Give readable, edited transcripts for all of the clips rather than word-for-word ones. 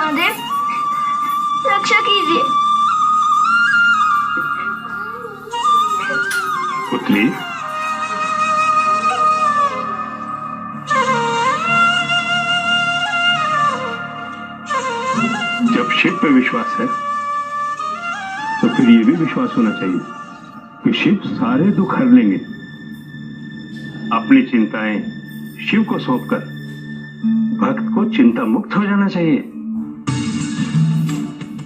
महादेव, रक्षा कीजिए। पुत्री, जब शिव पे विश्वास है तो फिर ये भी विश्वास होना चाहिए कि शिव सारे दुख हर लेंगे। अपनी चिंताएं शिव को सौंपकर भक्त को चिंता मुक्त हो जाना चाहिए।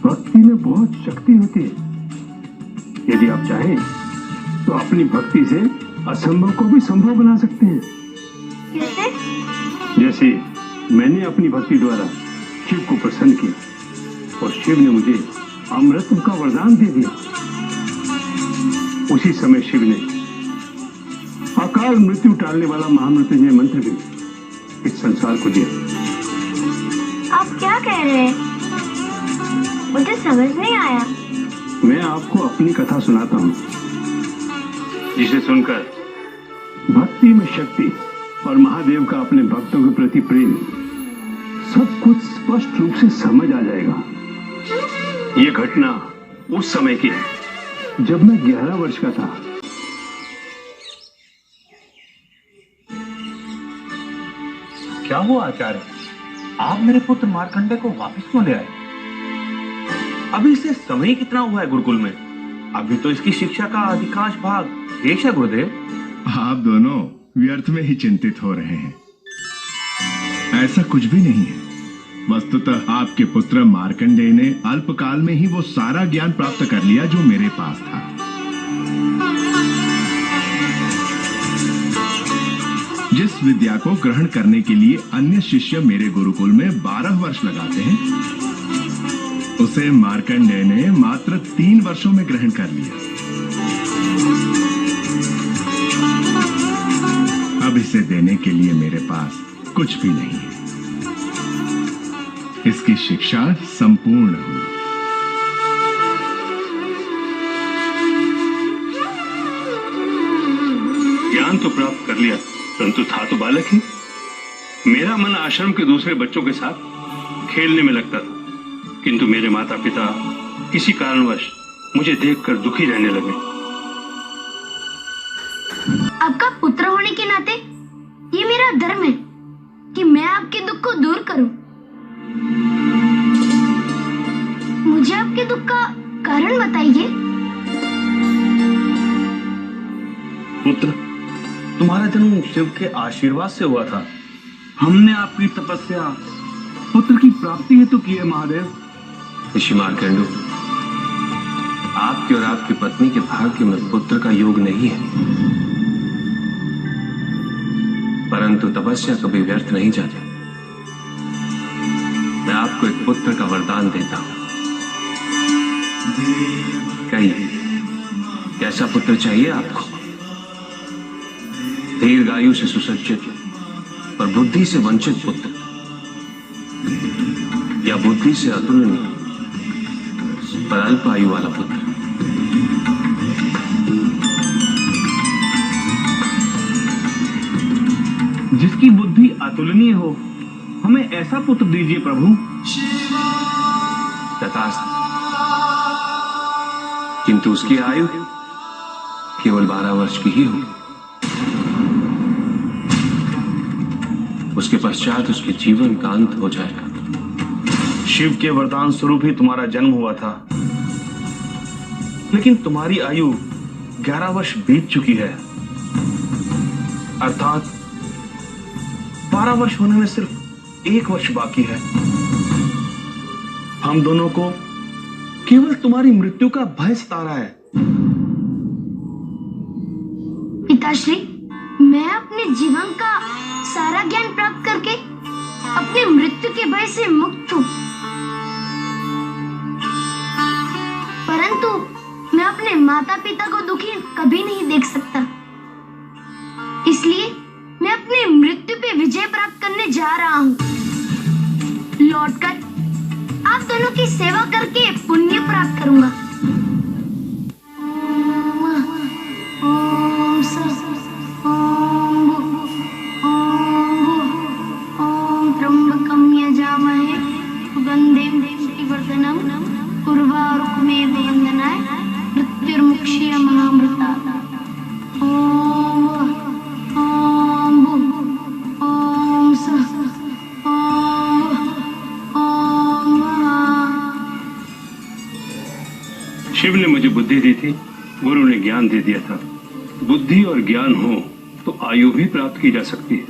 भक्ति में बहुत शक्ति होती है। यदि आप चाहें तो अपनी भक्ति से असंभव को भी संभव बना सकते हैं। कैसे? जैसे मैंने अपनी भक्ति द्वारा शिव को प्रसन्न किया और शिव ने मुझे अमृत का वरदान दे दिया। उसी समय शिव ने अकाल मृत्यु टालने वाला महामृत्युंजय मंत्र भी इस संसार को दिया। आप क्या कह रहे हैं? मुझे समझ नहीं आया। मैं आपको अपनी कथा सुनाता हूँ, जिसे सुनकर भक्ति में शक्ति और महादेव का अपने भक्तों के प्रति प्रेम सब कुछ स्पष्ट रूप से समझ आ जाएगा। ये घटना उस समय की है जब मैं 11 वर्ष का था। क्या हुआ आचार्य? आप मेरे पुत्र मार्कंडे को वापस क्यों ले आए? अभी इसे समय कितना हुआ है गुरुकुल में? अभी तो इसकी शिक्षा का अधिकांश भाग शेष है गुरुदेव। आप दोनों व्यर्थ में ही चिंतित हो रहे हैं। ऐसा कुछ भी नहीं है। वस्तुतः आपके पुत्र मार्कंडेय ने अल्पकाल में ही वो सारा ज्ञान प्राप्त कर लिया जो मेरे पास था। जिस विद्या को ग्रहण करने के लिए अन्य शिष्य मेरे गुरुकुल में 12 वर्ष लगाते हैं, उसे मार्कंडेय ने मात्र 3 वर्षों में ग्रहण कर लिया। अब इसे देने के लिए मेरे पास कुछ भी नहीं है। इसकी शिक्षा संपूर्ण हुई। ज्ञान तो प्राप्त कर लिया, परंतु था तो बालक ही। मेरा मन आश्रम के दूसरे बच्चों के साथ खेलने में लगता था, किंतु मेरे माता पिता किसी कारणवश मुझे देखकर दुखी रहने लगे। आपका पुत्र होने के नाते ये मेरा धर्म है कि मैं आपके दुख को दूर करूं। मुझे आपके दुख का कारण बताइए। पुत्र, तुम्हारा जन्म शिव के आशीर्वाद से हुआ था। हमने आपकी तपस्या पुत्र की प्राप्ति हेतु की है महादेव। ऋषि मार्कंडू, आपके और आपकी पत्नी के भाग्य में पुत्र का योग नहीं है, परंतु तपस्या कभी व्यर्थ नहीं जाती। मैं आपको एक पुत्र का वरदान देता हूं। कहिए, कैसा पुत्र चाहिए आपको? दीर्घायु से सुसज्जित और बुद्धि से वंचित पुत्र, या बुद्धि से अतुलनीय पर अल्प आयु वाला पुत्र? जिसकी बुद्धि अतुलनीय हो, हमें ऐसा पुत्र दीजिए प्रभु। तथास्तु, किंतु उसकी आयु केवल 12 वर्ष की ही हो। उसके पश्चात उसके जीवन का अंत हो जाएगा। शिव के वरदान स्वरूप ही तुम्हारा जन्म हुआ था, लेकिन तुम्हारी आयु 11 वर्ष बीत चुकी है, अर्थात 12 वर्ष होने में सिर्फ 1 वर्ष बाकी है। हम दोनों को केवल तुम्हारी मृत्यु का भय सता रहा है। पिताश्री, मैं अपने जीवन का सारा ज्ञान प्राप्त करके अपनी मृत्यु के भय से मुक्त हूँ, परंतु मैं अपने माता पिता को दुखी कभी नहीं देख सकता। इसलिए मैं अपनी मृत्यु पे विजय प्राप्त करने जा रहा हूँ। लौटकर आप दोनों की सेवा करके पुण्य प्राप्त करूंगा। ओम त्र्यंबकं यजामहे सुगंधे वर्धनम पूर्वारुक्मे वंदनाय मृत्युर्मुक्षीय महामृता। ओम ओम ओम सः ओम। शिव ने मुझे बुद्धि दी थी, गुरु ने ज्ञान दे दिया था। बुद्धि और ज्ञान हो तो आयु भी प्राप्त की जा सकती है।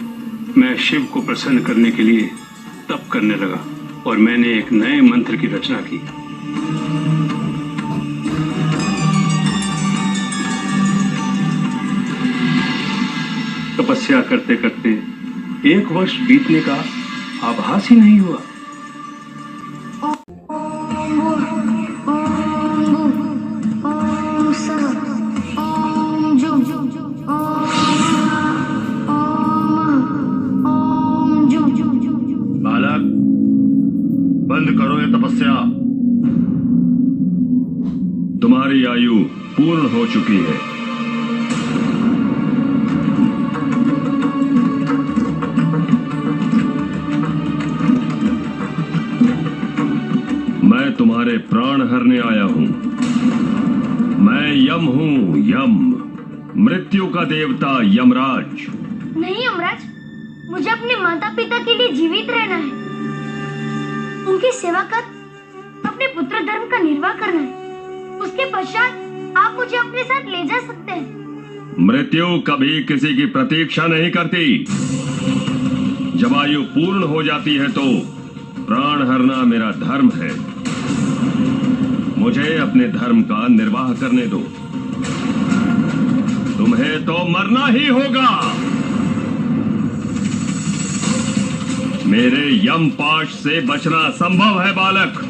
मैं शिव को प्रसन्न करने के लिए तप करने लगा और मैंने एक नए मंत्र की रचना की। तपस्या करते करते 1 वर्ष बीतने का आभास ही नहीं हुआ। बालक, बंद करो ये तपस्या। तुम्हारी आयु पूर्ण हो चुकी है। मैं तुम्हारे प्राण हरने आया हूं। मैं यम हूं, यम, मृत्यु का देवता यमराज। नहीं यमराज, मुझे अपने माता पिता के लिए जीवित रहना है, उनकी सेवा कर अपने पुत्र धर्म का निर्वाह करना है। उसके पश्चात आप मुझे अपने साथ ले जा सकते हैं। मृत्यु कभी किसी की प्रतीक्षा नहीं करती। जब आयु पूर्ण हो जाती है तो प्राण हरना मेरा धर्म है। मुझे अपने धर्म का निर्वाह करने दो। तुम्हें तो मरना ही होगा। मेरे यम पाश से बचना संभव है बालक।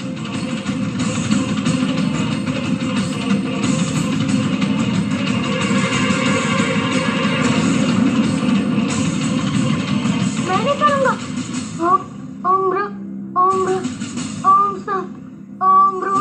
मैं नहीं करूंगा। ओम ब्र ओम ब्र ओम स ओम ब्र।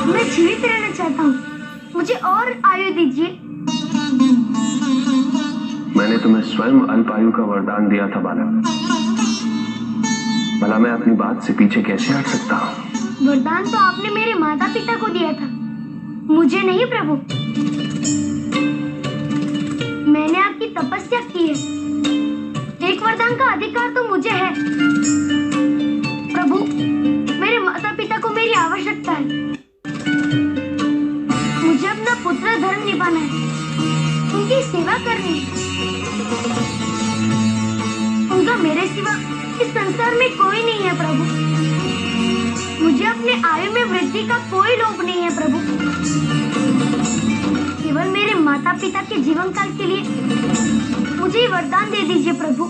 मैं जीवित रहना चाहता हूँ, मुझे और आयु दीजिए। मैंने तुम्हें स्वयं अल्प आयु का वरदान दिया था बालक। भला मैं अपनी बात से पीछे कैसे हट सकता हूँ? वरदान तो आपने मेरे माता पिता को दिया था, मुझे नहीं प्रभु। मैंने आपकी तपस्या की है, एक वरदान का अधिकार तो मुझे है। प्रभु, मेरे माता पिता को मेरी आवश्यकता है। मुझे अपना पुत्र धर्म निभाना है, उनकी सेवा करनी है। उनका मेरे सिवा इस संसार में कोई नहीं है प्रभु। मुझे अपने आयु में वृद्धि का कोई लोभ नहीं है प्रभु। केवल मेरे माता पिता के जीवन काल के लिए मुझे वरदान दे दीजिए प्रभु।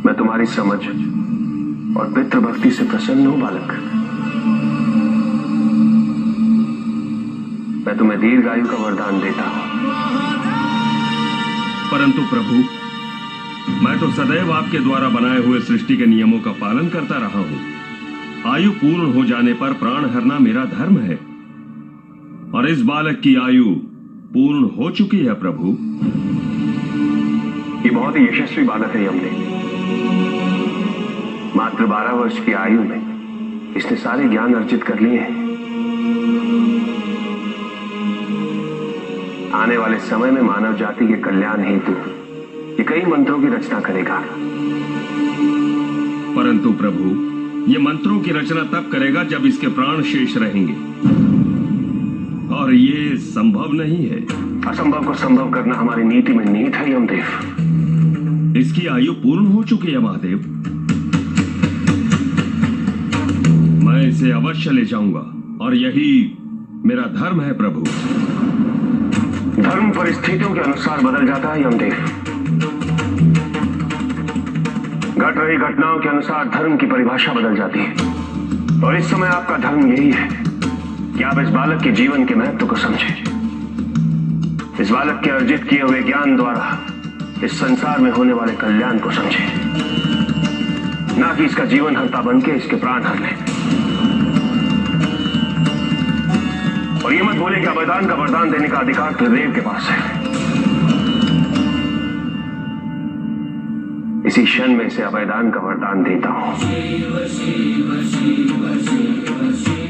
मैं तुम्हारी समझ और पितृभक्ति से प्रसन्न हूं बालक। मैं तुम्हें दीर्घायु का वरदान देता हूं। परंतु प्रभु, मैं तो सदैव आपके द्वारा बनाए हुए सृष्टि के नियमों का पालन करता रहा हूं। आयु पूर्ण हो जाने पर प्राण हरना मेरा धर्म है और इस बालक की आयु पूर्ण हो चुकी है प्रभु। ये बहुत ही यशस्वी बालक है यमदेव। मात्र 12 वर्ष की आयु में इसने सारे ज्ञान अर्जित कर लिए हैं। आने वाले समय में मानव जाति के कल्याण हेतु ये कई मंत्रों की रचना करेगा। परंतु प्रभु, ये मंत्रों की रचना तब करेगा जब इसके प्राण शेष रहेंगे, और ये संभव नहीं है। असंभव को संभव करना हमारी नीति में निहित है यमदेव। इसकी आयु पूर्ण हो चुकी है महादेव। मैं इसे अवश्य ले जाऊंगा और यही मेरा धर्म है प्रभु। धर्म परिस्थितियों के अनुसार बदल जाता है यमदेव। घट रही घटनाओं के अनुसार धर्म की परिभाषा बदल जाती है और इस समय आपका धर्म यही है कि आप इस बालक के जीवन के महत्व को समझें, इस बालक के अर्जित किए हुए ज्ञान द्वारा इस संसार में होने वाले कल्याण को समझें, ना कि इसका जीवन हरता बनके इसके प्राण हर लें। और ये मत बोले कि अभयदान का वरदान देने का अधिकार त्रिदेव के पास है। इसी क्षण में इसे अभयदान का वरदान देता हूं।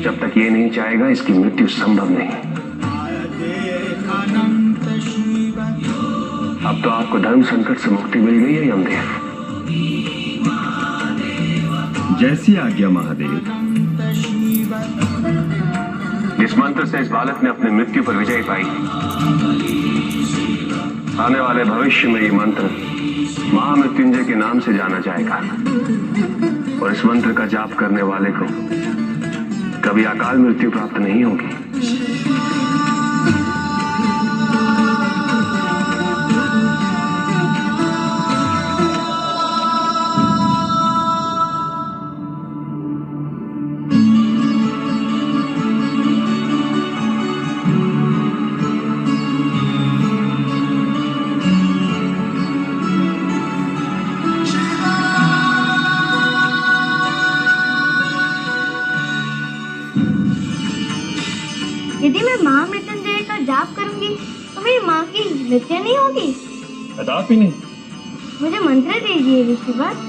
जब तक ये नहीं चाहेगा इसकी मृत्यु संभव नहीं। अब तो आपको धर्म संकट से मुक्ति मिल गई है यमदेव। जैसी आज्ञा महादेव। जिस मंत्र से इस बालक ने अपनी मृत्यु पर विजय पाई, आने वाले भविष्य में ये मंत्र महामृत्युंजय के नाम से जाना जाएगा और इस मंत्र का जाप करने वाले को कभी अकाल मृत्यु प्राप्त नहीं होगी। यदि मैं महामृत्युंजय का जाप करूंगी तो मेरी माँ की मृत्यु नहीं होगी। कदापि नहीं। मुझे मंत्र दीजिए ऋषिवर।